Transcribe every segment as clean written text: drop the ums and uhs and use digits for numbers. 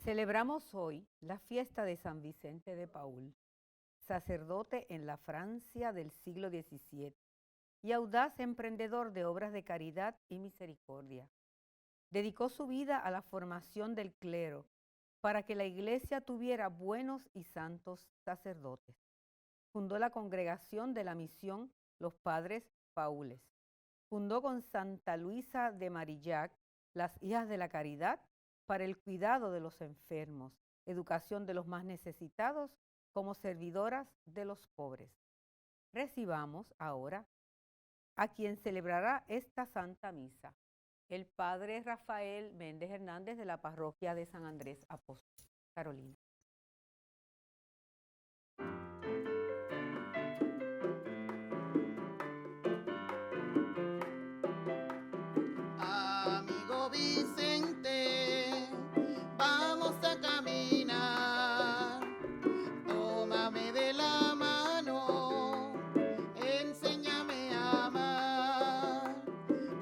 Celebramos hoy la fiesta de San Vicente de Paúl, sacerdote en la Francia del siglo XVII y audaz emprendedor de obras de caridad y misericordia. Dedicó su vida a la formación del clero para que la Iglesia tuviera buenos y santos sacerdotes. Fundó la congregación de la misión Los Padres Paules. Fundó con Santa Luisa de Marillac las Hijas de la Caridad para el cuidado de los enfermos, educación de los más necesitados como servidoras de los pobres. Recibamos ahora a quien celebrará esta Santa Misa, el Padre Rafael Méndez Hernández de la Parroquia de San Andrés Apóstol. Carolina. Amigo Vicente, vamos a caminar, tómame de la mano, enséñame a amar.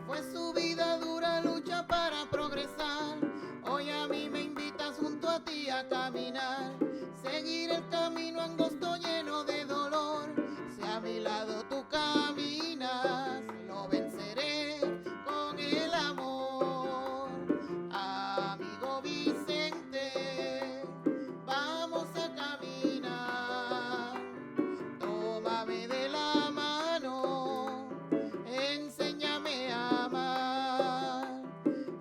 Fue su vida dura lucha para progresar, hoy a mí me invitas junto a ti a caminar, seguir el camino angosto lleno de dolor, si a mi lado tú caminas, lo venceré con el amor. Amigo Vicente, vamos a caminar, tómame de la mano, enséñame a amar.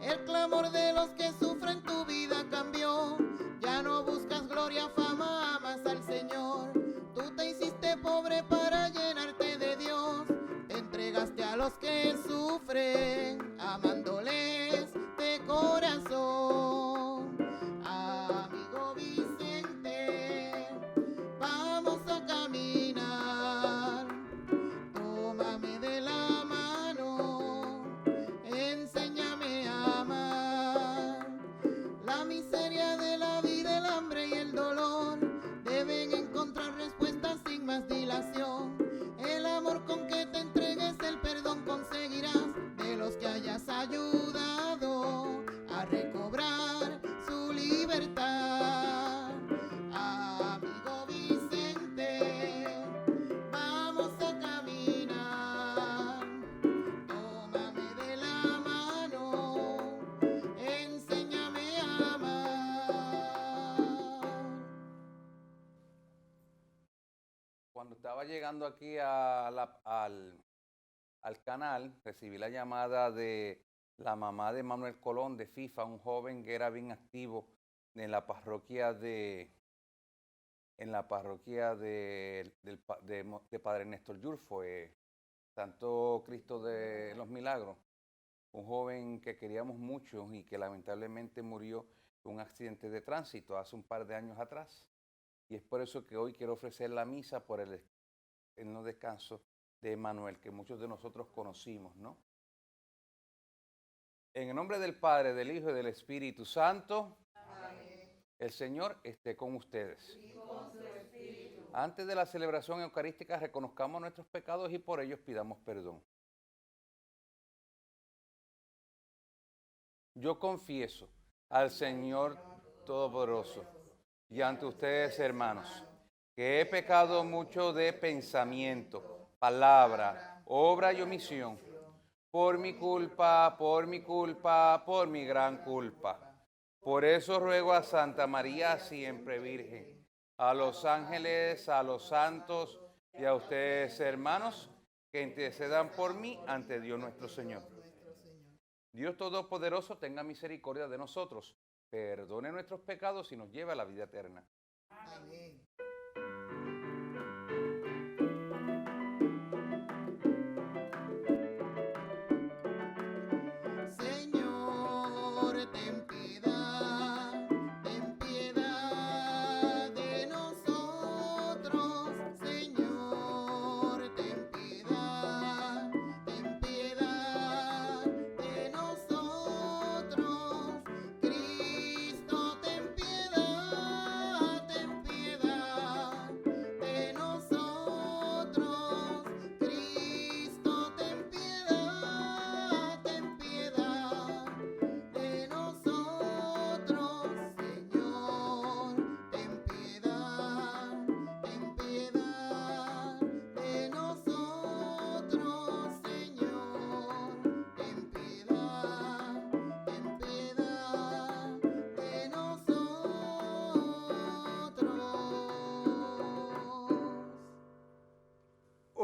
El clamor de los que sufren tu vida cambió, ya no buscas gloria, fama, amas al Señor. Tú te hiciste pobre para llenarte de Dios, te entregaste a los que sufren, amándoles de corazón. Amigo Vicente, vamos a caminar, tómame de la mano, enséñame a amar. La miseria de la vida, el hambre y el dolor deben encontrar respuestas sin más dilación. El amor con que te entregues, el perdón conseguirás de los que hayas ayudado a recobrar su libertad. Amigo Vicente, vamos a caminar, tómame de la mano, enséñame a amar. Cuando estaba llegando aquí al canal, recibí la llamada de la mamá de Manuel Colón de FIFA, un joven que era bien activo en la parroquia de Padre Néstor Yulfo, Santo Cristo de los Milagros, un joven que queríamos mucho y que lamentablemente murió en un accidente de tránsito hace un par de años atrás. Y es por eso que hoy quiero ofrecer la misa por el eterno descanso de Manuel, que muchos de nosotros conocimos, ¿no? En el nombre del Padre, del Hijo y del Espíritu Santo, amén. El Señor esté con ustedes. Y con su espíritu. Antes de la celebración eucarística, reconozcamos nuestros pecados y por ellos pidamos perdón. Yo confieso al Señor Todopoderoso y ante ustedes, hermanos, que he pecado mucho de pensamiento, palabra, obra y omisión, por mi culpa, por mi gran culpa. Por eso ruego a Santa María, siempre Virgen, a los ángeles, a los santos y a ustedes, hermanos, que intercedan por mí ante Dios nuestro Señor. Dios Todopoderoso tenga misericordia de nosotros, perdone nuestros pecados y nos lleve a la vida eterna. Amén. Señor, ten piedad de nosotros. Señor, ten piedad de nosotros. Cristo, ten piedad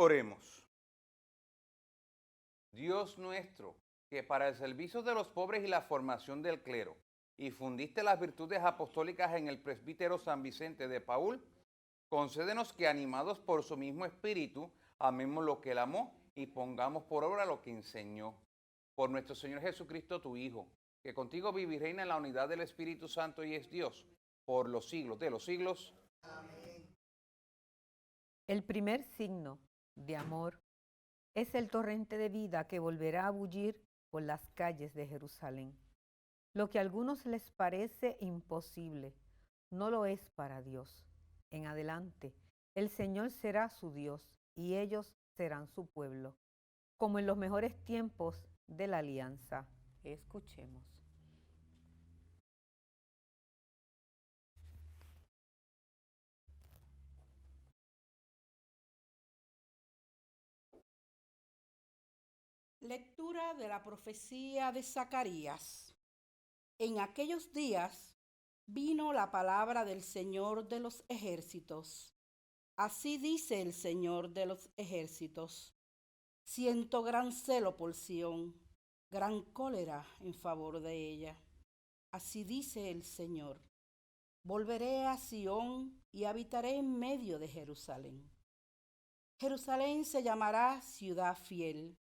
Oremos. Dios nuestro, que para el servicio de los pobres y la formación del clero, y fundiste las virtudes apostólicas en el presbítero San Vicente de Paúl, concédenos que, animados por su mismo espíritu, amemos lo que él amó y pongamos por obra lo que enseñó. Por nuestro Señor Jesucristo, tu Hijo, que contigo vive y reina en la unidad del Espíritu Santo y es Dios, por los siglos de los siglos. El primer signo de amor es el torrente de vida que volverá a bullir por las calles de Jerusalén. Lo que a algunos les parece imposible, no lo es para Dios. En adelante, el Señor será su Dios y ellos serán su pueblo, como en los mejores tiempos de la alianza. Escuchemos. Lectura de la profecía de Zacarías. En aquellos días vino la palabra del Señor de los ejércitos. Así dice el Señor de los ejércitos: siento gran celo por Sión, gran cólera en favor de ella. Así dice el Señor: volveré a Sión y habitaré en medio de Jerusalén. Jerusalén se llamará ciudad fiel,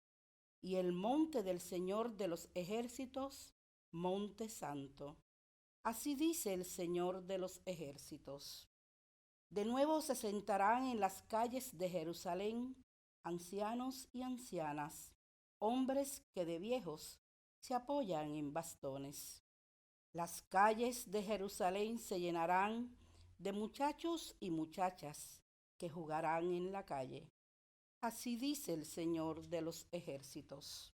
y el monte del Señor de los ejércitos, monte santo. Así dice el Señor de los ejércitos: de nuevo se sentarán en las calles de Jerusalén ancianos y ancianas, hombres que de viejos se apoyan en bastones. Las calles de Jerusalén se llenarán de muchachos y muchachas que jugarán en la calle. Así dice el Señor de los ejércitos: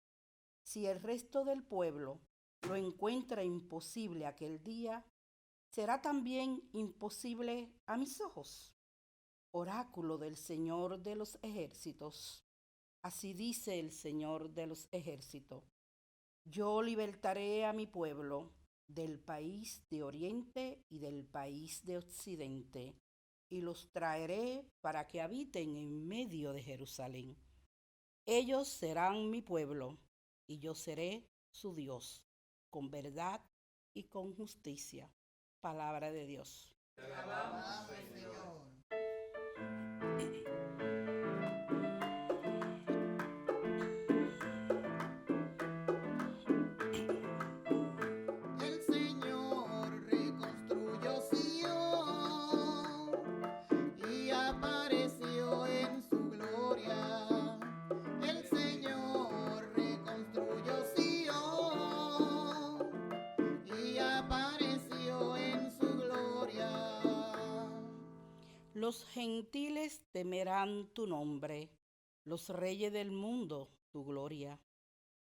si el resto del pueblo lo encuentra imposible aquel día, será también imposible a mis ojos. Oráculo del Señor de los ejércitos. Así dice el Señor de los ejércitos: yo libertaré a mi pueblo del país de oriente y del país de occidente, y los traeré para que habiten en medio de Jerusalén. Ellos serán mi pueblo, y yo seré su Dios, con verdad y con justicia. Palabra de Dios. Te alabamos, Señor. El Señor reconstruyó Sion y apareció en su gloria. El Señor reconstruyó Sion y apareció en su gloria. Los gentiles temerán tu nombre, los reyes del mundo tu gloria.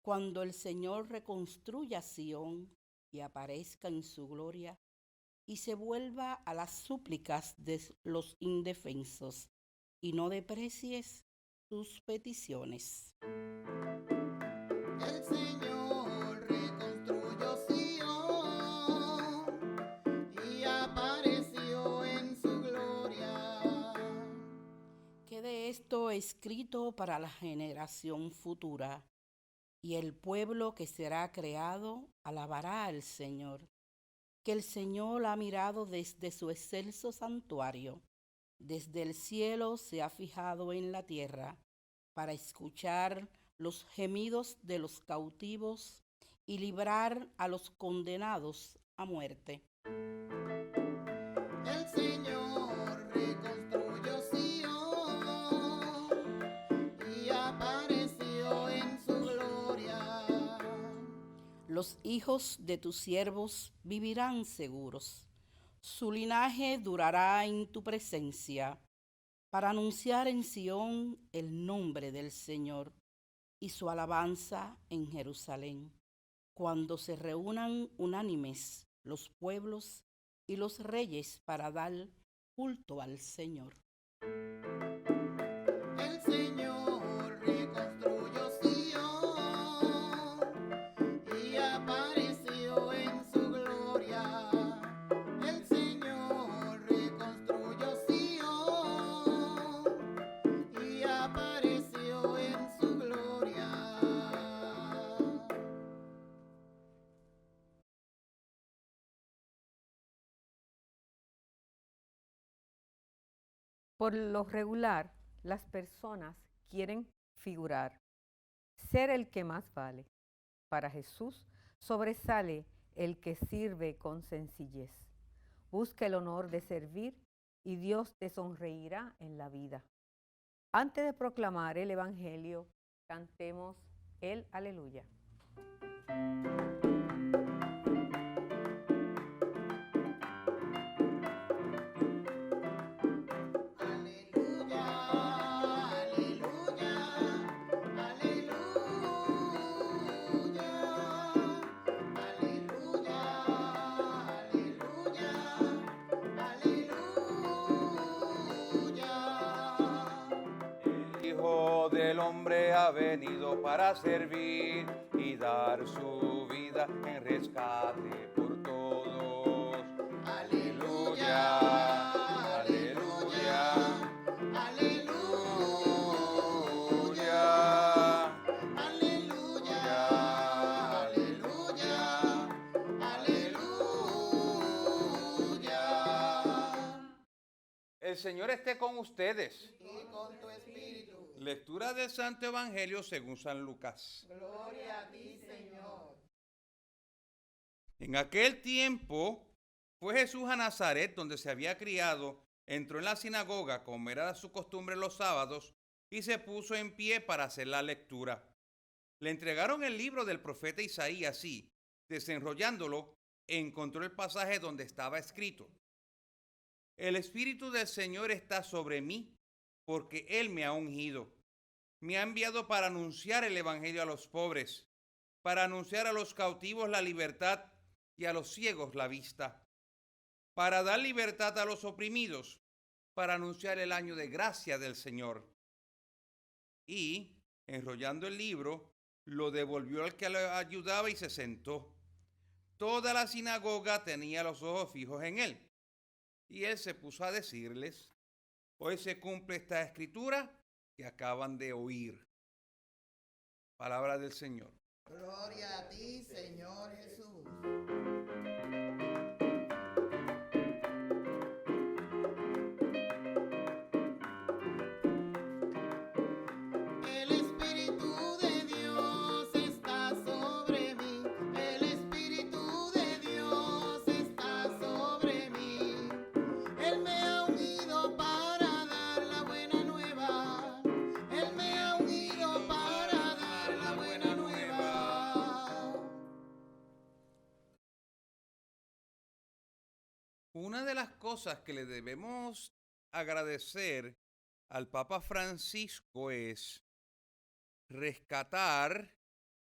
Cuando el Señor reconstruya Sión y aparezca en su gloria, y se vuelva a las súplicas de los indefensos, y no desprecies sus peticiones. El Señor reconstruyó Sion y apareció en su gloria. Quede esto escrito para la generación futura, y el pueblo que será creado alabará al Señor, que el Señor ha mirado desde su excelso santuario, desde el cielo se ha fijado en la tierra, para escuchar los gemidos de los cautivos y librar a los condenados a muerte. El Señor reconstruyó Sion y apareció en su gloria. Los hijos de tus siervos vivirán seguros. Su linaje durará en tu presencia, para anunciar en Sión el nombre del Señor y su alabanza en Jerusalén, cuando se reúnan unánimes los pueblos y los reyes para dar culto al Señor. El Señor reconstruyó Sion y apareció en su gloria. El Señor reconstruyó Sion y apareció Por lo regular, las personas quieren figurar, ser el que más vale. Para Jesús sobresale el que sirve con sencillez. Busca el honor de servir y Dios te sonreirá en la vida. Antes de proclamar el Evangelio, cantemos el Aleluya. Aleluya, aleluya, aleluya, aleluya, aleluya, aleluya. El Hijo del Hombre ha venido para servir y dar su vida en rescate por todos. Aleluya, aleluya, Aleluya, aleluya, aleluya, aleluya. El Señor esté con ustedes. Y con tu espíritu. Lectura del Santo Evangelio según San Lucas. Gloria a ti, Señor. En aquel tiempo fue Jesús a Nazaret, donde se había criado, entró en la sinagoga, como era su costumbre los sábados, y se puso en pie para hacer la lectura. Le entregaron el libro del profeta Isaías y, desenrollándolo, encontró el pasaje donde estaba escrito: El Espíritu del Señor está sobre mí, porque Él me ha ungido. Me ha enviado para anunciar el Evangelio a los pobres, para anunciar a los cautivos la libertad y a los ciegos la vista, para dar libertad a los oprimidos, para anunciar el año de gracia del Señor. Y, enrollando el libro, lo devolvió al que le ayudaba y se sentó. Toda la sinagoga tenía los ojos fijos en él. Y él se puso a decirles: Hoy se cumple esta escritura que acaban de oír. Palabra del Señor. Gloria a ti, Señor Jesús. El Espíritu de Dios está sobre mí. El Espíritu de Dios está sobre mí. Él me ha unido para dar la buena nueva. Él me ha unido para dar la buena nueva. Una de las cosas que le debemos agradecer al Papa Francisco es rescatar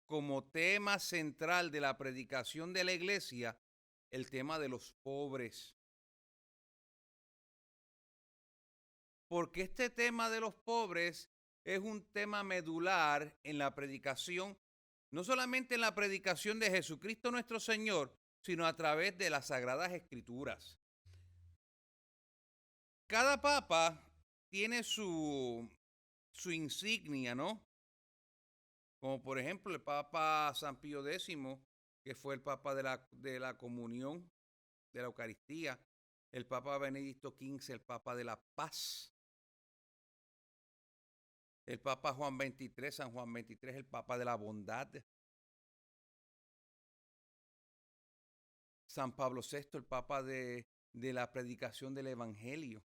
como tema central de la predicación de la Iglesia el tema de los pobres. Porque este tema de los pobres es un tema medular en la predicación, no solamente en la predicación de Jesucristo nuestro Señor, sino a través de las Sagradas Escrituras. Cada papa tiene su insignia, ¿no? Como por ejemplo el Papa San Pío X, que fue el Papa de la comunión, de la Eucaristía. El Papa Benedicto XV, el Papa de la paz. El Papa Juan XXIII, San Juan XXIII, el Papa de la bondad. San Pablo VI, el Papa de la predicación del Evangelio.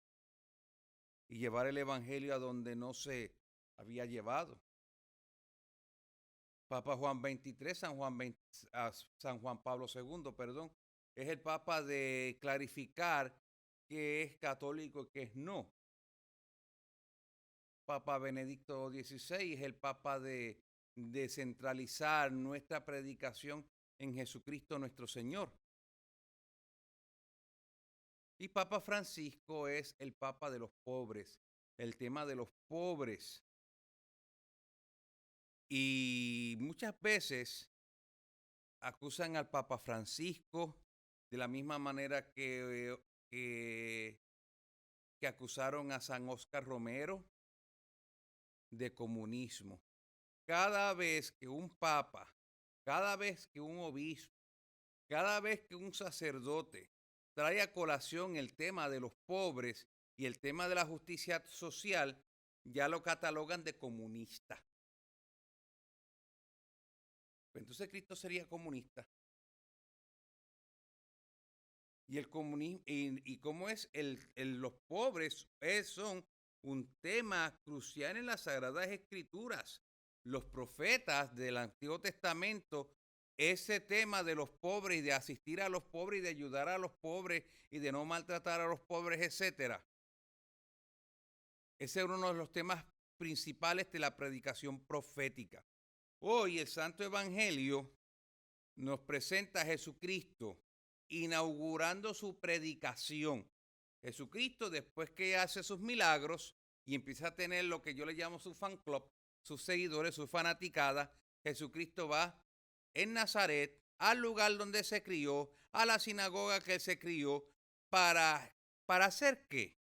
Y llevar el Evangelio a donde no se había llevado. Papa Juan XXIII, San Juan Pablo II, perdón, es el Papa de clarificar qué es católico y qué es no. Papa Benedicto XVI es el Papa de centralizar nuestra predicación en Jesucristo nuestro Señor. Y Papa Francisco es el Papa de los pobres, el tema de los pobres. Y muchas veces acusan al Papa Francisco de la misma manera que acusaron a San Óscar Romero de comunismo. Cada vez que un papa, cada vez que un obispo, cada vez que un sacerdote trae a colación el tema de los pobres, y el tema de la justicia social ya lo catalogan de comunista. Entonces Cristo sería comunista. Y el comunismo, y cómo es los pobres son un tema crucial en las Sagradas Escrituras. Los profetas del Antiguo Testamento, ese tema de los pobres y de asistir a los pobres y de ayudar a los pobres y de no maltratar a los pobres, etcétera. Ese es uno de los temas principales de la predicación profética. Hoy el Santo Evangelio nos presenta a Jesucristo inaugurando su predicación. Jesucristo, después que hace sus milagros y empieza a tener lo que yo le llamo su fan club, sus seguidores, su fanaticada, Jesucristo va en Nazaret, al lugar donde se crió, a la sinagoga que él se crió, ¿para hacer qué?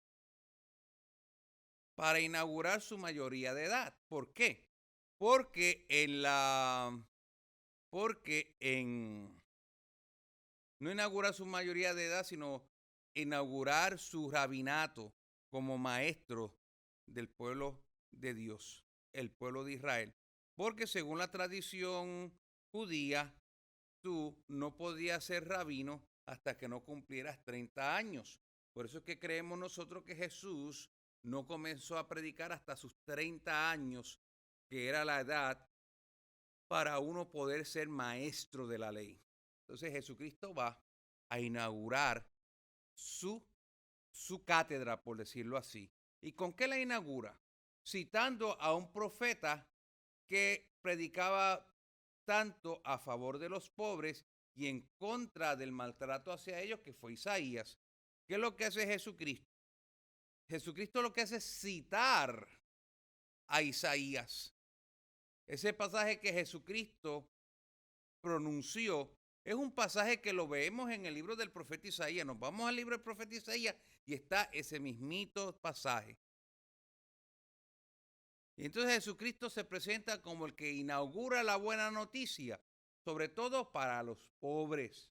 Para inaugurar su mayoría de edad. ¿Por qué? Porque no inaugurar su mayoría de edad, sino inaugurar su rabinato como maestro del pueblo de Dios, el pueblo de Israel. Porque según la tradición judía, tú no podías ser rabino hasta que no cumplieras 30 años. Por eso es que creemos nosotros que Jesús no comenzó a predicar hasta sus 30 años, que era la edad para uno poder ser maestro de la ley. Entonces Jesucristo va a inaugurar su cátedra, por decirlo así. ¿Y con qué la inaugura? Citando a un profeta que predicaba tanto a favor de los pobres y en contra del maltrato hacia ellos, que fue Isaías. ¿Qué es lo que hace Jesucristo? Jesucristo lo que hace es citar a Isaías. Ese pasaje que Jesucristo pronunció es un pasaje que lo vemos en el libro del profeta Isaías. Nos vamos al libro del profeta Isaías y está ese mismito pasaje. Y entonces Jesucristo se presenta como el que inaugura la buena noticia, sobre todo para los pobres.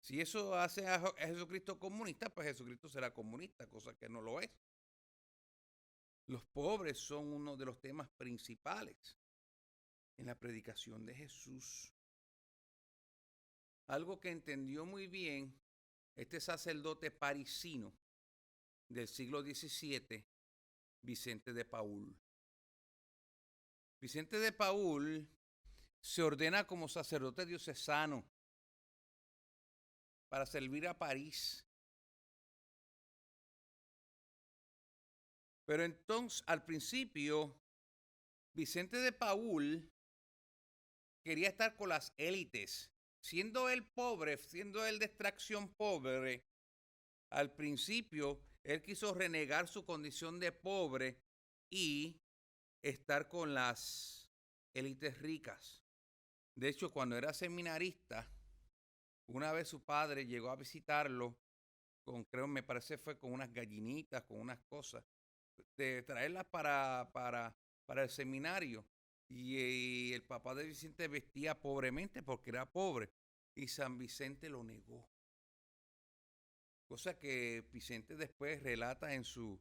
Si eso hace a Jesucristo comunista, pues Jesucristo será comunista, cosa que no lo es. Los pobres son uno de los temas principales en la predicación de Jesús. Algo que entendió muy bien este sacerdote parisino del siglo XVII, Vicente de Paúl. Vicente de Paúl se ordena como sacerdote diocesano para servir a París. Pero entonces, al principio, Vicente de Paúl quería estar con las élites. Siendo él pobre, siendo él de extracción pobre, al principio él quiso renegar su condición de pobre y estar con las élites ricas. De hecho, cuando era seminarista, una vez su padre llegó a visitarlo me parece fue con unas gallinitas, con unas cosas, de traerlas para el seminario. Y el papá de Vicente vestía pobremente porque era pobre. Y San Vicente lo negó. Cosa que Vicente después relata en sus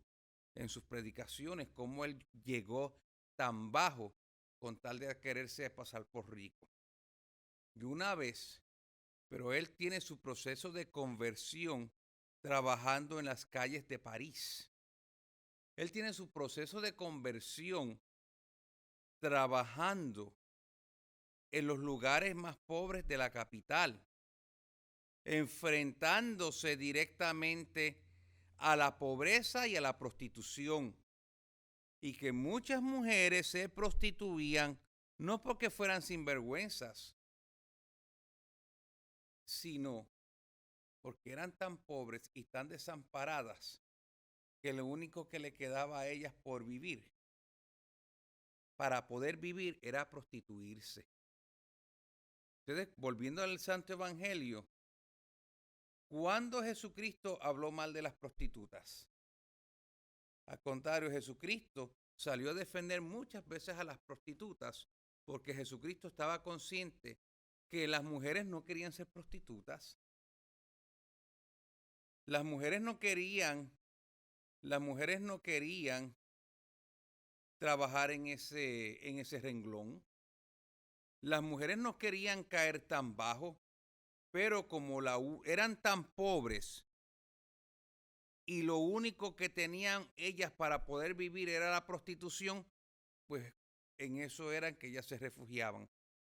predicaciones, cómo él llegó tan bajo con tal de quererse pasar por rico. Y una vez, pero él tiene su proceso de conversión trabajando en las calles de París. Él tiene su proceso de conversión trabajando en los lugares más pobres de la capital, enfrentándose directamente a la pobreza y a la prostitución, y que muchas mujeres se prostituían no porque fueran sinvergüenzas, sino porque eran tan pobres y tan desamparadas que lo único que le quedaba a ellas por vivir, para poder vivir, era prostituirse. Entonces, volviendo al Santo Evangelio, ¿cuándo Jesucristo habló mal de las prostitutas? Al contrario, Jesucristo salió a defender muchas veces a las prostitutas porque Jesucristo estaba consciente que las mujeres no querían ser prostitutas. las mujeres no querían trabajar en ese renglón. Las mujeres no querían caer tan bajo, pero como eran tan pobres y lo único que tenían ellas para poder vivir era la prostitución, pues en eso eran que ellas se refugiaban.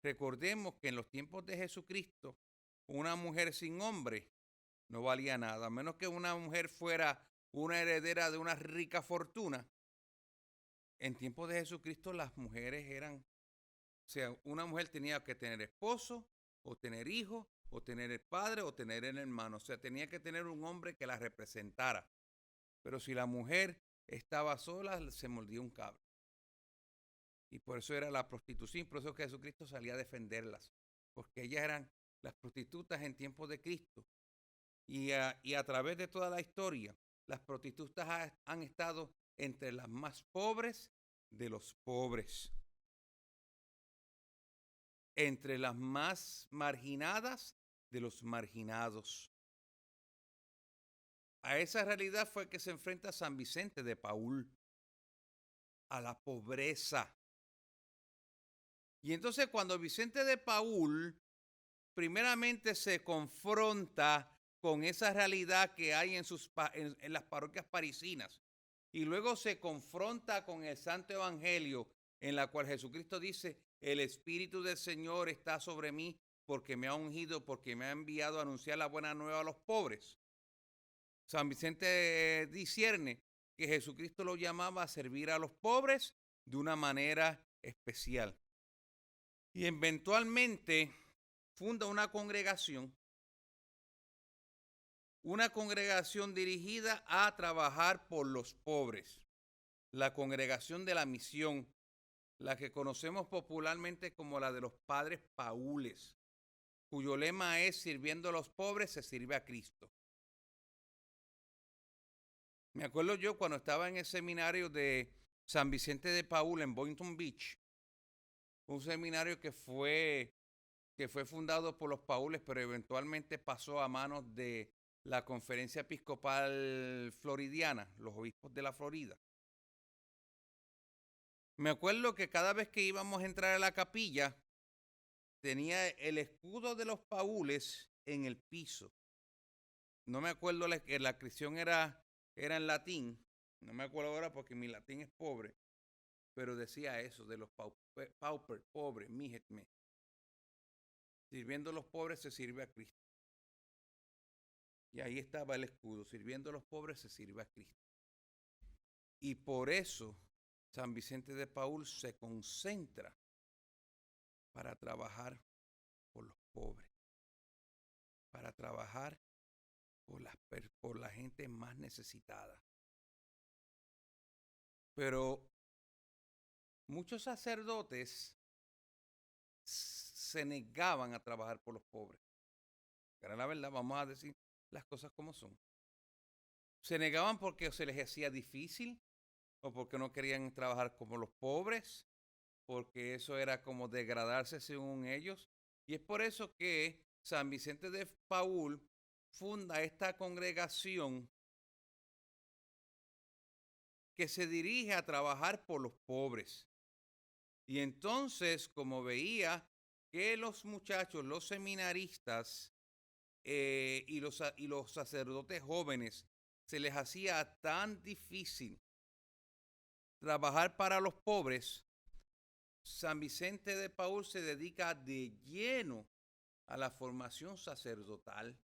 Recordemos que en los tiempos de Jesucristo, una mujer sin hombre no valía nada, a menos que una mujer fuera una heredera de una rica fortuna. En tiempos de Jesucristo las mujeres eran, o sea, una mujer tenía que tener esposo, o tener hijos, o tener el padre, o tener el hermano. O sea, tenía que tener un hombre que la representara. Pero si la mujer estaba sola, se mordía un cable. Y por eso era la prostitución, por eso que Jesucristo salía a defenderlas. Porque ellas eran las prostitutas en tiempos de Cristo. Y a través de toda la historia, las prostitutas han estado entre las más pobres de los pobres, entre las más marginadas de los marginados. A esa realidad fue que se enfrenta San Vicente de Paúl, a la pobreza. Y entonces cuando Vicente de Paúl primeramente se confronta con esa realidad que hay en las parroquias parisinas, y luego se confronta con el Santo Evangelio, en la cual Jesucristo dice: el Espíritu del Señor está sobre mí porque me ha ungido, porque me ha enviado a anunciar la buena nueva a los pobres. San Vicente discierne que Jesucristo lo llamaba a servir a los pobres de una manera especial. Y eventualmente funda una congregación dirigida a trabajar por los pobres, la Congregación de la Misión, la que conocemos popularmente como la de los Padres Paules, cuyo lema es: sirviendo a los pobres se sirve a Cristo. Me acuerdo yo cuando estaba en el seminario de San Vicente de Paúl en Boynton Beach, un seminario que fue fundado por los Paules, pero eventualmente pasó a manos de la Conferencia Episcopal Floridiana, los obispos de la Florida. Me acuerdo que cada vez que íbamos a entrar a la capilla, tenía el escudo de los Paules en el piso. No me acuerdo, la inscripción era en latín, no me acuerdo ahora porque mi latín es pobre, pero decía eso de los pauper, pobres, míjetme. Sirviendo a los pobres se sirve a Cristo. Y ahí estaba el escudo: sirviendo a los pobres se sirve a Cristo. Y por eso San Vicente de Paúl se concentra para trabajar por los pobres, para trabajar por la gente más necesitada. Pero muchos sacerdotes se negaban a trabajar por los pobres. Era la verdad, vamos a decir las cosas como son. Se negaban porque se les hacía difícil, o porque no querían trabajar como los pobres, porque eso era como degradarse según ellos. Y es por eso que San Vicente de Paúl funda esta congregación que se dirige a trabajar por los pobres. Y entonces, como veía que los muchachos, los seminaristas y los sacerdotes jóvenes, se les hacía tan difícil trabajar para los pobres, San Vicente de Paúl se dedica de lleno a la formación sacerdotal.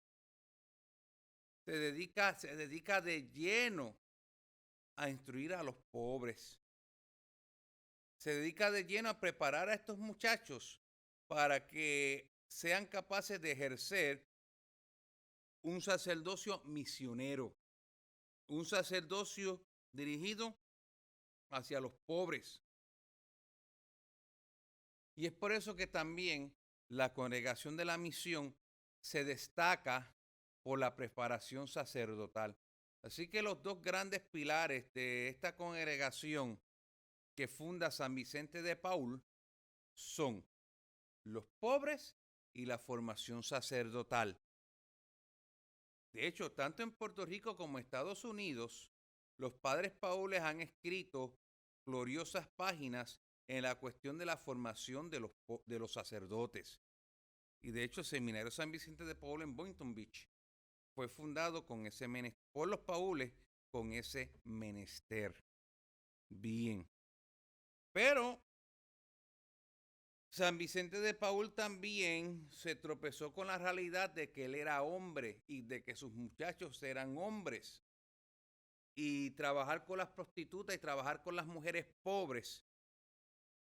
Se dedica de lleno a instruir a los pobres. Se dedica de lleno a preparar a estos muchachos para que sean capaces de ejercer un sacerdocio misionero, un sacerdocio dirigido hacia los pobres. Y es por eso que también la Congregación de la Misión se destaca por la preparación sacerdotal. Así que los dos grandes pilares de esta congregación que funda San Vicente de Paúl son los pobres y la formación sacerdotal. De hecho, tanto en Puerto Rico como en Estados Unidos, los padres Paules han escrito gloriosas páginas en la cuestión de la formación de los sacerdotes. Y de hecho, el Seminario San Vicente de Paul en Boynton Beach fue fundado con ese por los Paules con ese menester. Bien. Pero San Vicente de Paul también se tropezó con la realidad de que él era hombre y de que sus muchachos eran hombres. Y trabajar con las prostitutas y trabajar con las mujeres pobres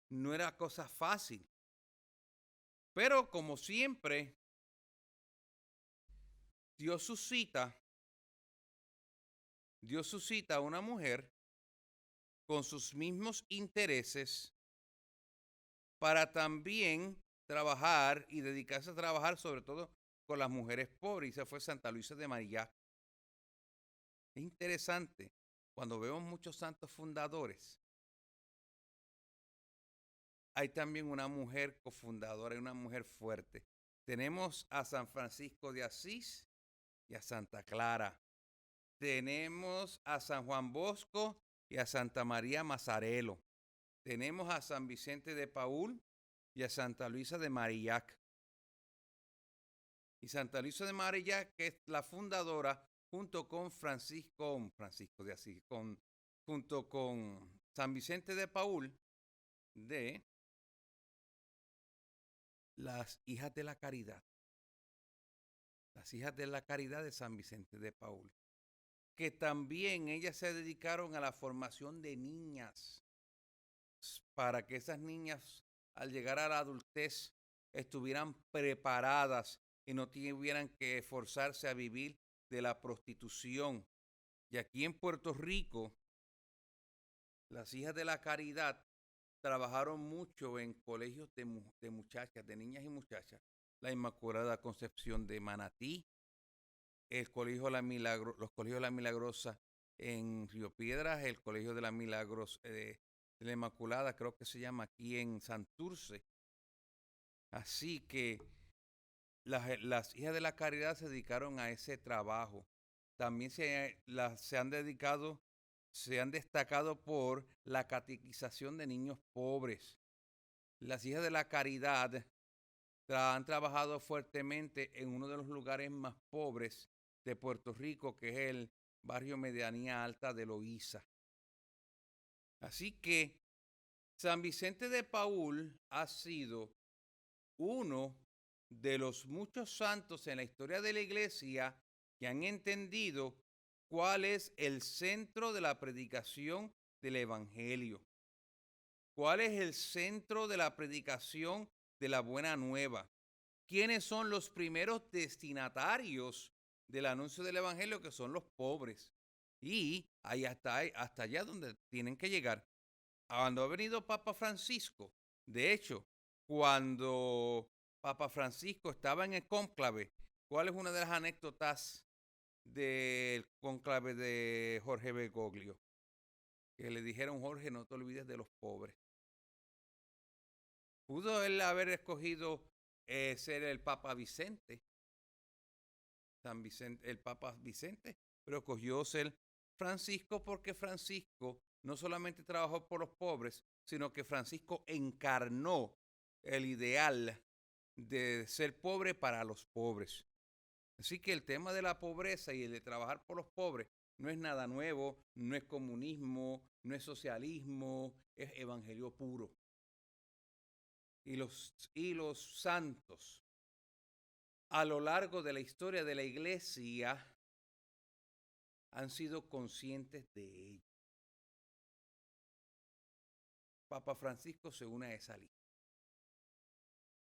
no era cosa fácil. Pero como siempre, Dios suscita a una mujer con sus mismos intereses para también trabajar y dedicarse a trabajar sobre todo con las mujeres pobres. Y esa fue Santa Luisa de Marillac. Es interesante cuando vemos muchos santos fundadores. Hay también una mujer cofundadora y una mujer fuerte. Tenemos a San Francisco de Asís y a Santa Clara. Tenemos a San Juan Bosco y a Santa María Mazzarello. Tenemos a San Vicente de Paúl y a Santa Luisa de Marillac. Y Santa Luisa de Marillac, que es la fundadora, junto con Francisco de Asís, junto con San Vicente de Paúl, de las Hijas de la Caridad. Las Hijas de la Caridad de San Vicente de Paúl. Que también ellas se dedicaron a la formación de niñas, para que esas niñas al llegar a la adultez estuvieran preparadas y no tuvieran que esforzarse a vivir de la prostitución. Y aquí en Puerto Rico, las Hijas de la Caridad trabajaron mucho en colegios de muchachas, de niñas y muchachas. La Inmaculada Concepción de Manatí, los colegios de la Milagrosa en Río Piedras, el Colegio de la de la Inmaculada, creo que se llama aquí en Santurce. Así que las Hijas de la Caridad se dedicaron a ese trabajo. También se han destacado por la catequización de niños pobres. Las Hijas de la Caridad han trabajado fuertemente en uno de los lugares más pobres de Puerto Rico, que es el barrio Medianía Alta de Loíza. Así que San Vicente de Paúl ha sido uno de los muchos santos en la historia de la iglesia que han entendido cuál es el centro de la predicación del evangelio. ¿Cuál es el centro de la predicación de la buena nueva? ¿Quiénes son los primeros destinatarios del anuncio del evangelio? Que son los pobres. Y ahí hasta allá donde tienen que llegar. Cuando ha venido Papa Francisco, de hecho, cuando Papa Francisco estaba en el cónclave, ¿cuál es una de las anécdotas del cónclave de Jorge Bergoglio? Que le dijeron: Jorge, no te olvides de los pobres. Pudo él haber escogido ser el Papa Vicente, el Papa Vicente, pero escogió ser Francisco porque Francisco no solamente trabajó por los pobres, sino que Francisco encarnó el ideal de ser pobre para los pobres. Así que el tema de la pobreza y el de trabajar por los pobres no es nada nuevo, no es comunismo, no es socialismo, es evangelio puro. Y los santos a lo largo de la historia de la iglesia han sido conscientes de ello. Papa Francisco se une a esa lista.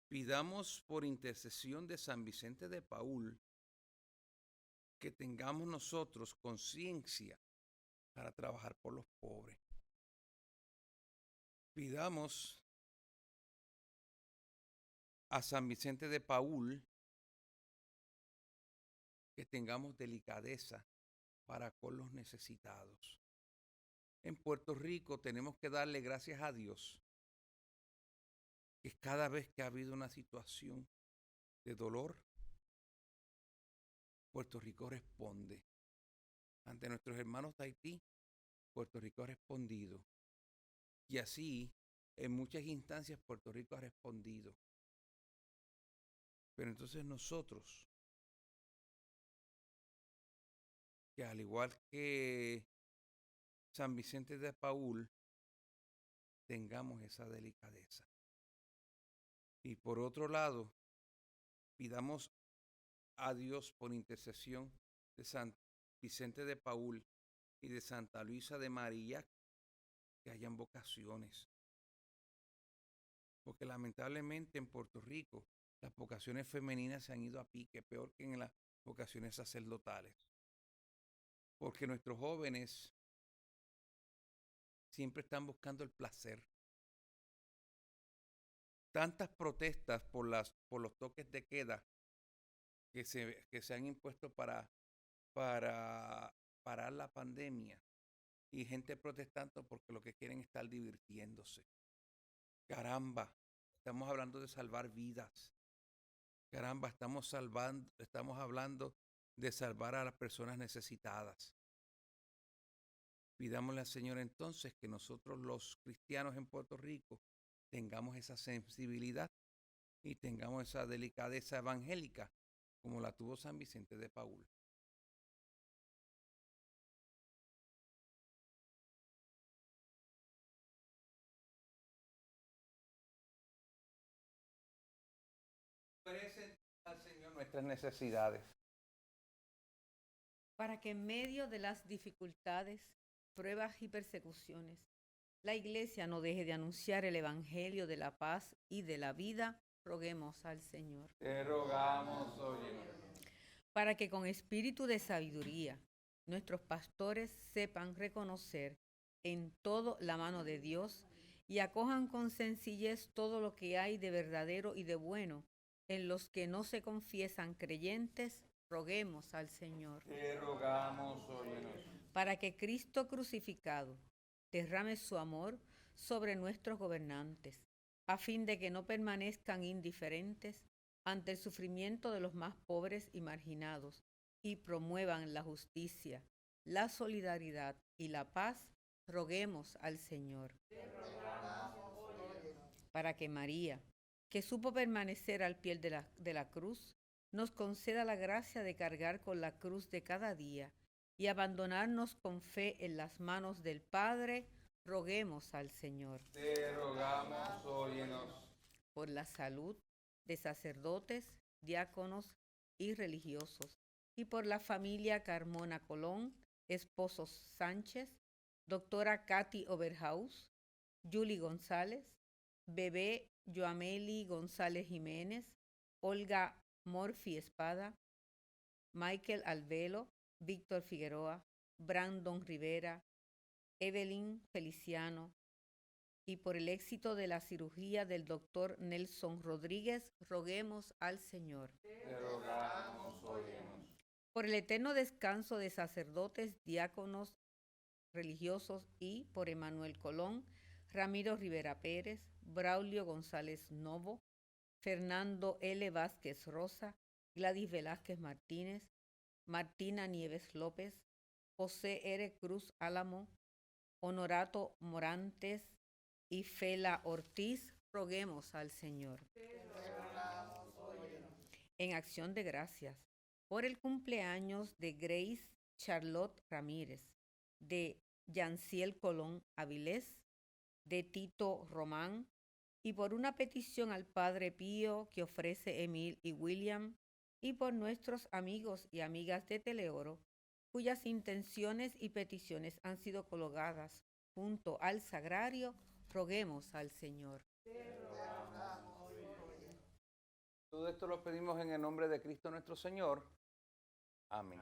Pidamos por intercesión de San Vicente de Paúl que tengamos nosotros conciencia para trabajar por los pobres. Pidamos a San Vicente de Paúl que tengamos delicadeza para con los necesitados. En Puerto Rico tenemos que darle gracias a Dios que cada vez que ha habido una situación de dolor, Puerto Rico responde. Ante nuestros hermanos de Haití, Puerto Rico ha respondido. Y así, en muchas instancias, Puerto Rico ha respondido. Pero entonces nosotros, que al igual que San Vicente de Paúl, tengamos esa delicadeza. Y por otro lado, pidamos a Dios por intercesión de San Vicente de Paúl y de Santa Luisa de Marillac que hayan vocaciones. Porque lamentablemente en Puerto Rico las vocaciones femeninas se han ido a pique, peor que en las vocaciones sacerdotales. Porque nuestros jóvenes siempre están buscando el placer. Tantas protestas por los toques de queda que se han impuesto para parar la pandemia, y gente protestando porque lo que quieren es estar divirtiéndose. Caramba, estamos hablando de salvar vidas. Caramba, estamos hablando de salvar a las personas necesitadas. Pidámosle al Señor entonces que nosotros los cristianos en Puerto Rico tengamos esa sensibilidad y tengamos esa delicadeza evangélica como la tuvo San Vicente de Paúl. Ofrecen al Señor nuestras necesidades. Para que en medio de las dificultades, pruebas y persecuciones, la Iglesia no deje de anunciar el Evangelio de la paz y de la vida, roguemos al Señor. Te rogamos, óyenos. Para que con espíritu de sabiduría nuestros pastores sepan reconocer en todo la mano de Dios y acojan con sencillez todo lo que hay de verdadero y de bueno en los que no se confiesan creyentes, roguemos al Señor. Te rogamos, óyenos. Para que Cristo crucificado derrame su amor sobre nuestros gobernantes, a fin de que no permanezcan indiferentes ante el sufrimiento de los más pobres y marginados, y promuevan la justicia, la solidaridad y la paz, roguemos al Señor. Para que María, que supo permanecer al pie de la cruz, nos conceda la gracia de cargar con la cruz de cada día y abandonarnos con fe en las manos del Padre, roguemos al Señor. Te rogamos, óyenos. Por la salud de sacerdotes, diáconos y religiosos, y por la familia Carmona Colón, esposos Sánchez, doctora Katy Overhaus, Julie González, bebé Joameli González Jiménez, Olga Morphy Espada, Michael Albelo, Víctor Figueroa, Brandon Rivera, Evelyn Feliciano, y por el éxito de la cirugía del doctor Nelson Rodríguez, roguemos al Señor. Te rogamos, óyenos. Por el eterno descanso de sacerdotes, diáconos, religiosos y por Emanuel Colón, Ramiro Rivera Pérez, Braulio González Novo, Fernando L. Vázquez Rosa, Gladys Velázquez Martínez, Martina Nieves López, José R. Cruz Álamo, Honorato Morantes y Fela Ortiz, roguemos al Señor. En acción de gracias por el cumpleaños de Grace Charlotte Ramírez, de Yanciel Colón Avilés, de Tito Román, y por una petición al Padre Pío que ofrece Emil y William, y por nuestros amigos y amigas de Teleoro, cuyas intenciones y peticiones han sido colocadas junto al sagrario, roguemos al Señor. Todo esto lo pedimos en el nombre de Cristo nuestro Señor. Amén.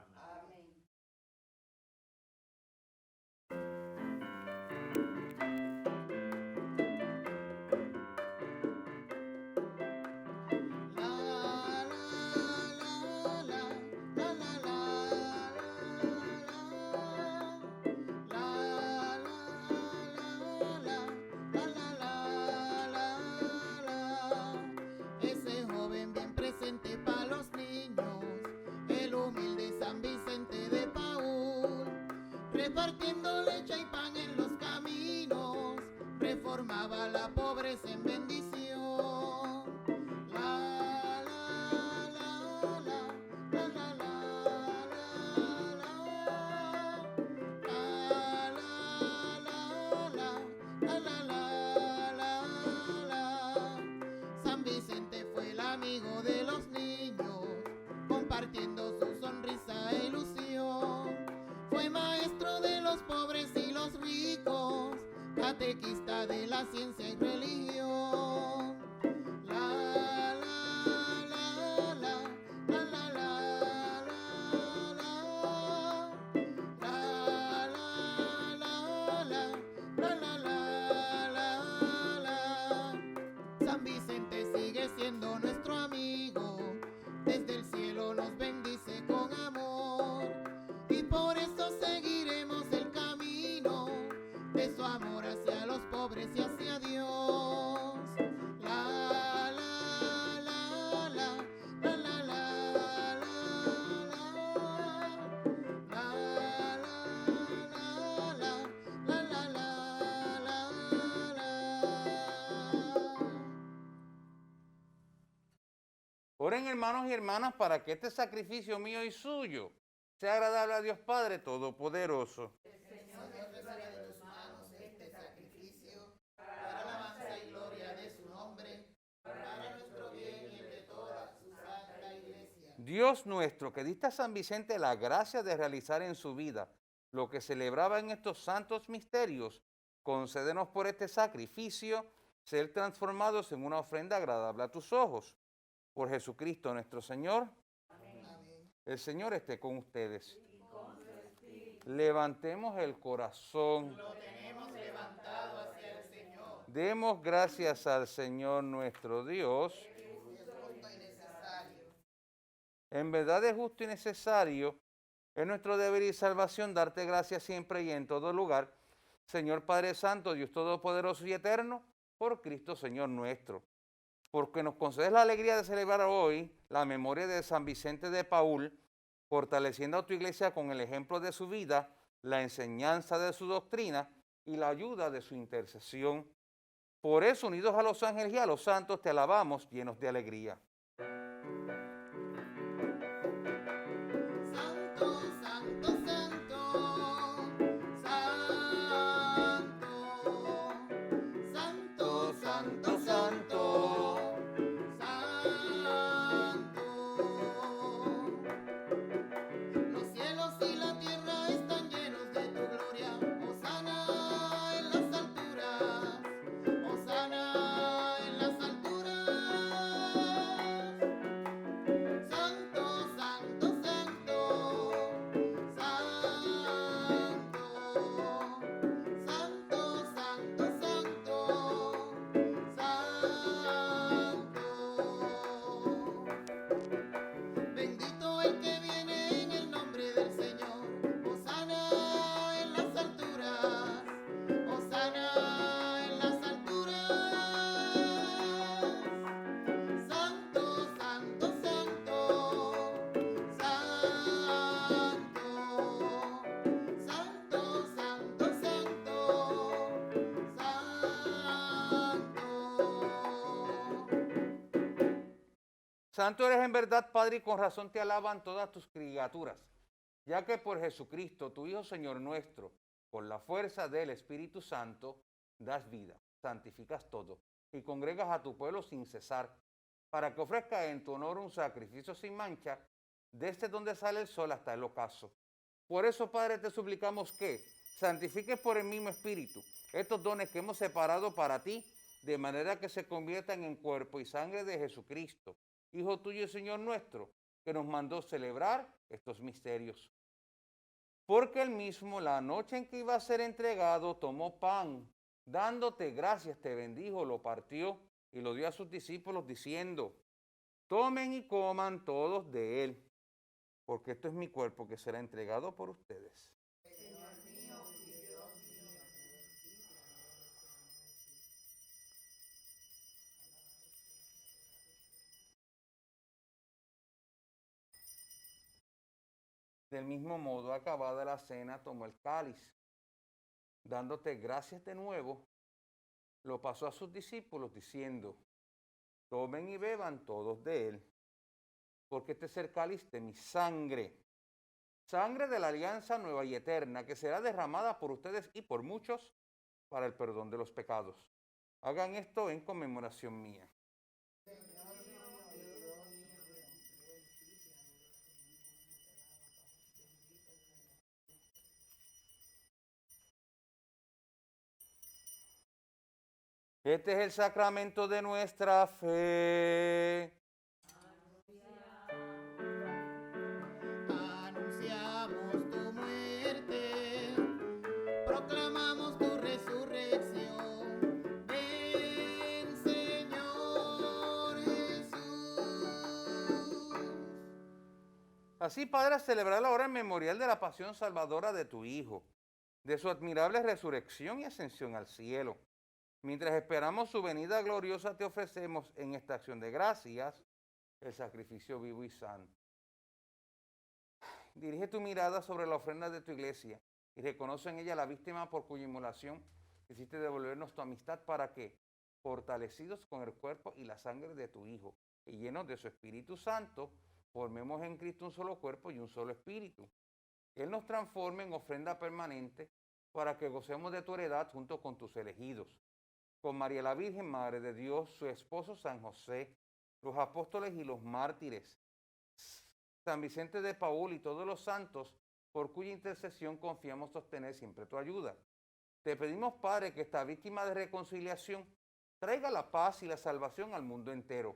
Ese joven bien presente para los niños, el humilde repartiendo leche y pan en los caminos, reformaba la pobreza en bendición. La, la, la, la, la, la, la, la, la, la. San Vicente fue el amigo de los niños, compartiendo su sonrisa e ilusión. Fue maestro de los pobres y los ricos, catequista de la ciencia y religión. La, la, la, la, la, la, la, la, la, San Vicente sigue siendo nuestro amigo, desde el cielo nos bendice con amor, y por eso seguiremos el camino de su amor hacia los pobres y hacia Dios. La, la, la, la, la, la, la, Oren, hermanos y hermanas, para que este sacrificio mío y suyo sea agradable a Dios Padre Todopoderoso. Señor, recibe de tus manos este sacrificio para alabanza y gloria de su nombre, para nuestro bien y el de toda su santa iglesia. Dios nuestro, que diste a San Vicente la gracia de realizar en su vida lo que celebraba en estos santos misterios, concédenos por este sacrificio ser transformados en una ofrenda agradable a tus ojos. Por Jesucristo nuestro Señor. Amén. El Señor esté con ustedes. Levantemos el corazón. Lo tenemos levantado hacia el Señor. Demos gracias al Señor nuestro Dios. Es justo y necesario. En verdad es justo y necesario, es nuestro deber y salvación darte gracias siempre y en todo lugar, Señor Padre Santo, Dios Todopoderoso y Eterno, por Cristo Señor nuestro. Porque nos concedes la alegría de celebrar hoy la memoria de San Vicente de Paúl, fortaleciendo a tu iglesia con el ejemplo de su vida, la enseñanza de su doctrina y la ayuda de su intercesión. Por eso, unidos a los ángeles y a los santos, te alabamos llenos de alegría. Santo, santo, santo, santo, santo, santo, santo. Los cielos y la tierra están llenos de tu gloria. Hosana en las alturas, hosana en las alturas. Santo, santo, santo, santo, santo, santo, santo. Bendito el que viene en el nombre del Señor. Hosana en las alturas, hosana en las alturas. Santo, santo, santo, santo, santo, santo, santo. Santo eres en verdad, Padre, y con razón te alaban todas tus criaturas, ya que por Jesucristo, tu Hijo Señor nuestro, por la fuerza del Espíritu Santo, das vida, santificas todo y congregas a tu pueblo sin cesar, para que ofrezca en tu honor un sacrificio sin mancha, desde donde sale el sol hasta el ocaso. Por eso, Padre, te suplicamos que santifiques por el mismo Espíritu estos dones que hemos separado para ti, de manera que se conviertan en cuerpo y sangre de Jesucristo, Hijo tuyo y Señor nuestro, que nos mandó celebrar estos misterios. Porque él mismo, la noche en que iba a ser entregado, tomó pan, dándote gracias, te bendijo, lo partió y lo dio a sus discípulos, diciendo: tomen y coman todos de él, porque esto es mi cuerpo que será entregado por ustedes. Del mismo modo, acabada la cena, tomó el cáliz, dándote gracias de nuevo, lo pasó a sus discípulos diciendo: tomen y beban todos de él, porque este es el cáliz de mi sangre, sangre de la alianza nueva y eterna, que será derramada por ustedes y por muchos para el perdón de los pecados. Hagan esto en conmemoración mía. Este es el sacramento de nuestra fe. Anunciamos tu muerte, proclamamos tu resurrección. Ven, Señor Jesús. Así, Padre, a celebrar la hora memorial de la pasión salvadora de tu Hijo, de su admirable resurrección y ascensión al cielo. Mientras esperamos su venida gloriosa, te ofrecemos en esta acción de gracias el sacrificio vivo y santo. Dirige tu mirada sobre la ofrenda de tu iglesia y reconoce en ella la víctima por cuya inmolación quisiste devolvernos tu amistad, para que, fortalecidos con el cuerpo y la sangre de tu Hijo y llenos de su Espíritu Santo, formemos en Cristo un solo cuerpo y un solo espíritu. Él nos transforme en ofrenda permanente para que gocemos de tu heredad junto con tus elegidos, con María la Virgen, Madre de Dios, su esposo San José, los apóstoles y los mártires, San Vicente de Paúl y todos los santos, por cuya intercesión confiamos sostener siempre tu ayuda. Te pedimos, Padre, que esta víctima de reconciliación traiga la paz y la salvación al mundo entero.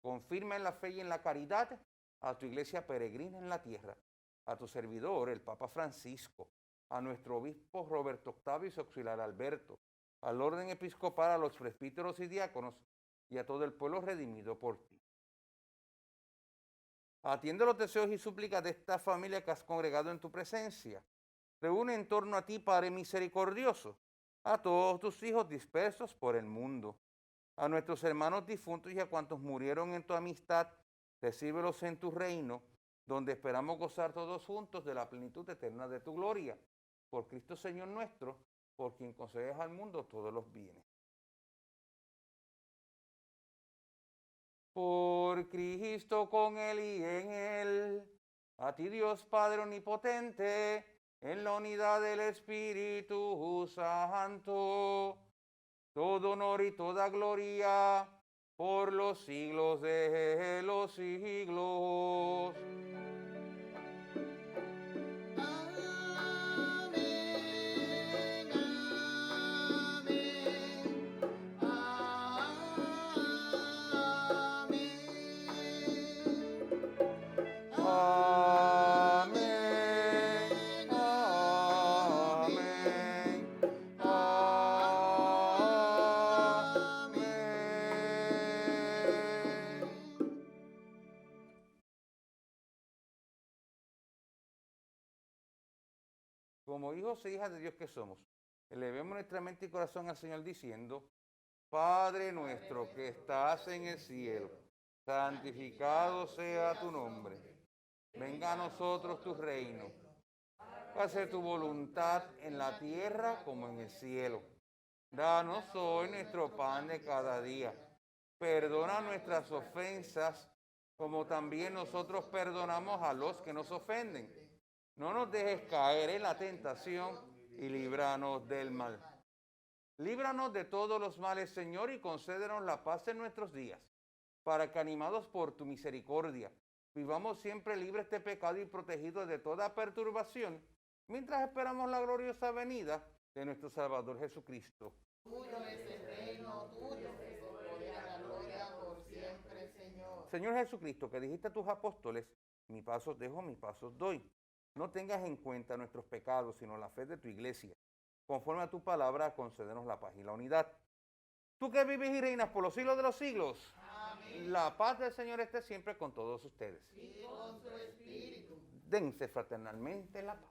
Confirma en la fe y en la caridad a tu iglesia peregrina en la tierra, a tu servidor, el Papa Francisco, a nuestro obispo Roberto Octavio y su auxiliar Alberto, al orden episcopal, a los presbíteros y diáconos y a todo el pueblo redimido por ti. Atiende los deseos y súplicas de esta familia que has congregado en tu presencia. Reúne en torno a ti, Padre misericordioso, a todos tus hijos dispersos por el mundo, a nuestros hermanos difuntos y a cuantos murieron en tu amistad. Recíbelos en tu reino, donde esperamos gozar todos juntos de la plenitud eterna de tu gloria. Por Cristo Señor nuestro, por quien concedes al mundo todos los bienes. Por Cristo, con Él y en Él, a ti Dios Padre omnipotente, en la unidad del Espíritu Santo, todo honor y toda gloria por los siglos de los siglos. Amén, amén, amén. Amén, amén, amén. Como hijos e hijas de Dios que somos, elevemos nuestra mente y corazón al Señor diciendo: Padre nuestro que estás en el cielo, santificado sea tu nombre. Venga a nosotros tu reino. Hágase tu voluntad en la tierra como en el cielo. Danos hoy nuestro pan de cada día. Perdona nuestras ofensas, como también nosotros perdonamos a los que nos ofenden. No nos dejes caer en la tentación y líbranos del mal. Líbranos de todos los males, Señor, y concédenos la paz en nuestros días, para que, animados por tu misericordia, vivamos siempre libres de pecado y protegidos de toda perturbación, mientras esperamos la gloriosa venida de nuestro Salvador Jesucristo. Tuyo es el reino, tuyo es el poder y la gloria por siempre, Señor. Señor Jesucristo, que dijiste a tus apóstoles: mi paso os dejo, mi paso os doy. No tengas en cuenta nuestros pecados, sino la fe de tu iglesia. Conforme a tu palabra, concédenos la paz y la unidad. Tú que vives y reinas por los siglos de los siglos, Amén. la paz del Señor esté siempre con todos ustedes. Y con su espíritu. Dense fraternalmente la paz.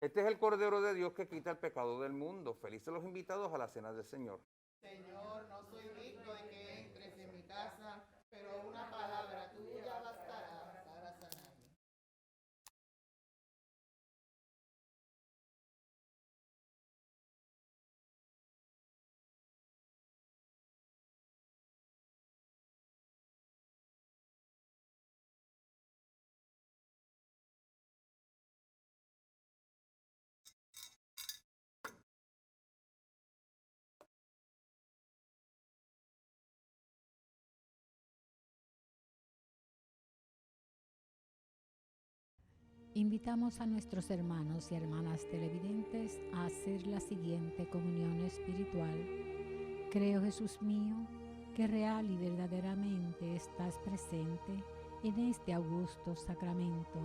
Este es el Cordero de Dios que quita el pecado del mundo. Felices los invitados a la cena del Señor. Señor, no soy digno de que entres en mi casa, pero una palabra tuya bastará para sanarme. Invitamos a nuestros hermanos y hermanas televidentes a hacer la siguiente comunión espiritual. Creo, Jesús mío, que real y verdaderamente estás presente en este augusto sacramento.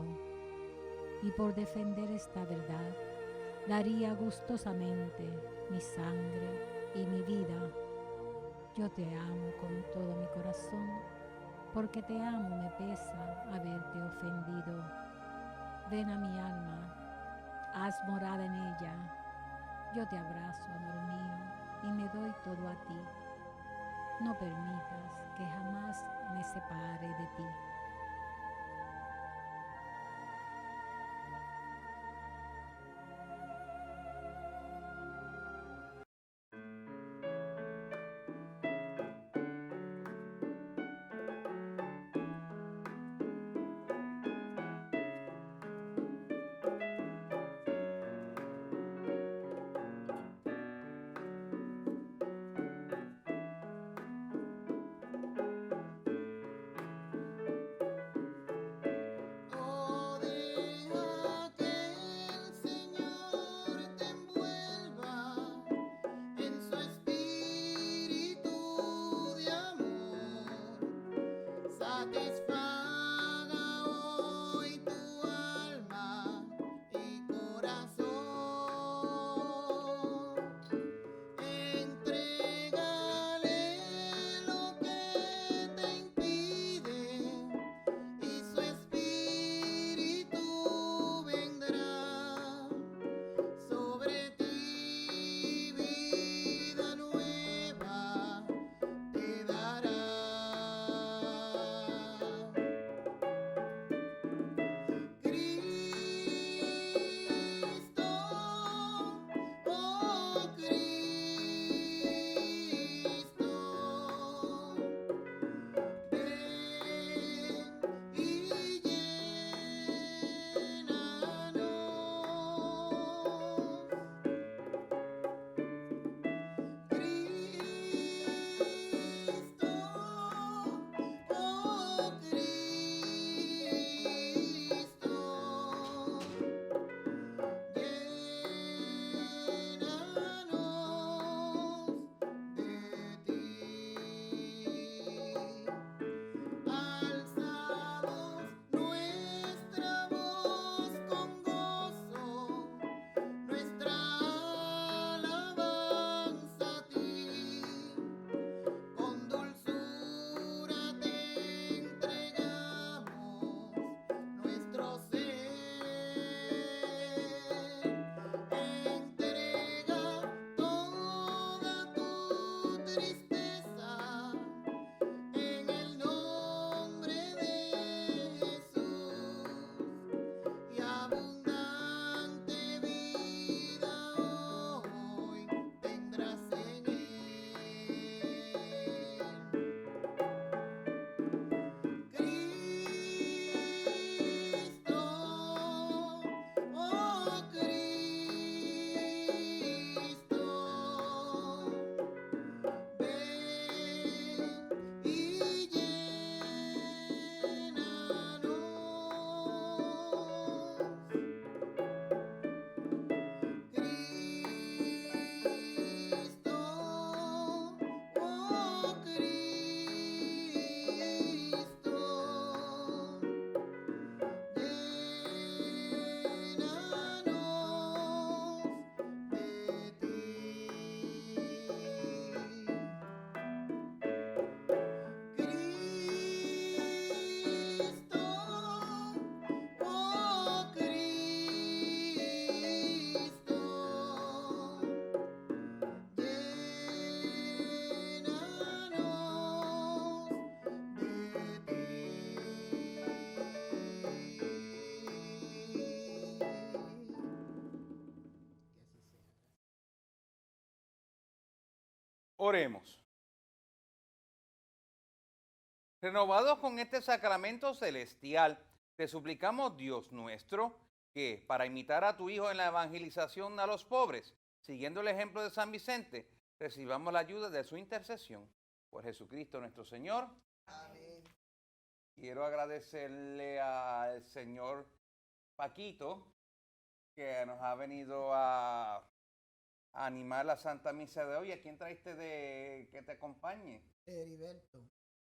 Y por defender esta verdad, daría gustosamente mi sangre y mi vida. Yo te amo con todo mi corazón, porque te amo me pesa haberte ofendido. Ven a mi alma, haz morada en ella. Yo te abrazo, amor mío, y me doy todo a ti. No permitas que jamás me separe de ti. Oh, deja que el Señor te envuelva en su espíritu de amor. Satisfaga hoy tu alma y corazón. Entrégale lo que te impide y su espíritu vendrá sobre ti, vida nueva te dará. Cristo, oh Cristo, ven y llénanos. Cristo, oh Cristo, llénanos de ti. Alzamos nuestra voz con gozo, nuestra alabanza a ti. Con dulzura te entregamos nuestro ser. Entrega toda tu tristeza en el nombre de Jesús, y abundante vida hoy tendrás en él. Cristo, oh Cristo, ven Oremos. Renovados con este sacramento celestial, te suplicamos, Dios nuestro, que para imitar a tu Hijo en la evangelización a los pobres, siguiendo el ejemplo de San Vicente, recibamos la ayuda de su intercesión. Por Jesucristo nuestro Señor. Amén. Quiero agradecerle al señor Paquito, que nos ha venido a animar la Santa Misa de hoy. ¿A quién traiste que te acompañe? Heriberto.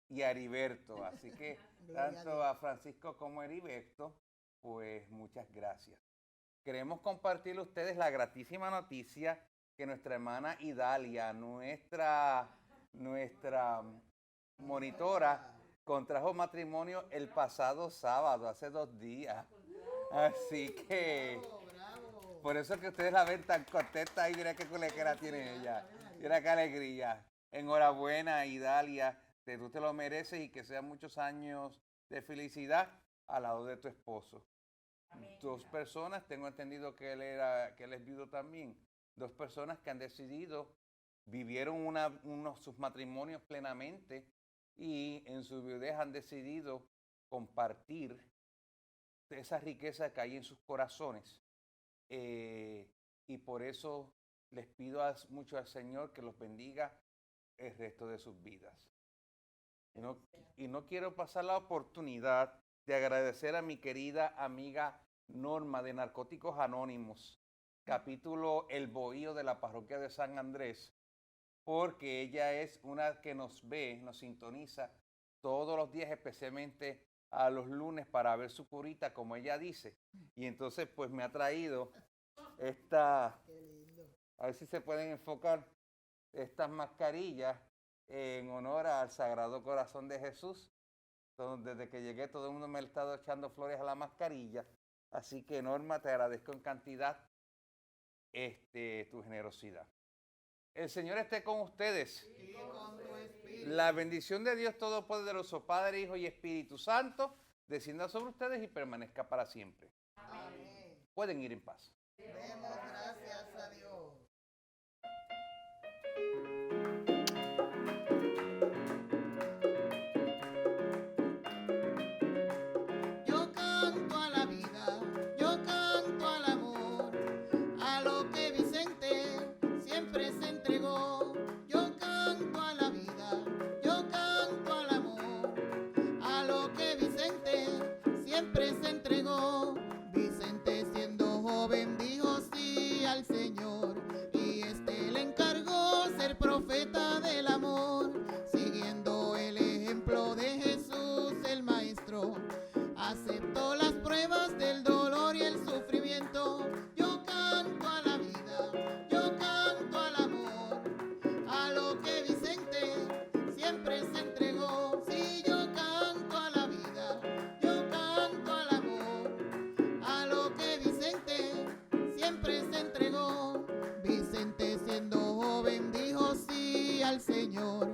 Y a Heriberto. Así que Gloria a tanto Dios. a Francisco como a Heriberto, pues muchas gracias. Queremos compartir a ustedes la gratísima noticia que nuestra hermana Idalia, nuestra monitora, contrajo matrimonio el pasado sábado, hace 2 días. Así que Bravo. por eso que ustedes la ven tan contenta y mira qué culequera tiene ella. Mira qué alegría. Enhorabuena, Idalia. Tú te lo mereces y que sean muchos años de felicidad al lado de tu esposo. 2 personas, tengo entendido que él es viudo también. 2 personas que han decidido, vivieron sus matrimonios plenamente y en su viudez han decidido compartir esa riqueza que hay en sus corazones. Y por eso les pido mucho al Señor que los bendiga el resto de sus vidas. Y no quiero pasar la oportunidad de agradecer a mi querida amiga Norma de Narcóticos Anónimos, capítulo El Bohío de la parroquia de San Andrés, porque ella es una que nos ve, nos sintoniza todos los días, especialmente a los lunes para ver su curita, como ella dice. Y entonces pues me ha traído esta, Qué lindo. a ver si se pueden enfocar, estas mascarillas en honor al Sagrado Corazón de Jesús. Entonces, desde que llegué todo el mundo me ha estado echando flores a la mascarilla. Así que Norma, te agradezco en cantidad tu generosidad. El Señor esté con ustedes. Y con tu espíritu. La bendición de Dios Todopoderoso, Padre, Hijo y Espíritu Santo, descienda sobre ustedes y permanezca para siempre. Amén. Pueden ir en paz. Demos gracias a Dios. Yo canto a la vida, yo canto al amor, a lo que Vicente siempre se entregó. Yo canto a la vida, yo canto al amor, a lo que Vicente siempre se entregó. Vicente siendo joven dijo sí al Señor y le encargó ser profeta del amor, siguiendo el ejemplo de Jesús el Maestro. Aceptó las pruebas del dolor y el sufrimiento. Yo canto a la vida, yo canto al amor, a lo que Vicente siempre se entregó. Sí, yo canto a la vida, yo canto al amor, a lo que Vicente siempre se entregó. Vicente siendo joven dijo sí al Señor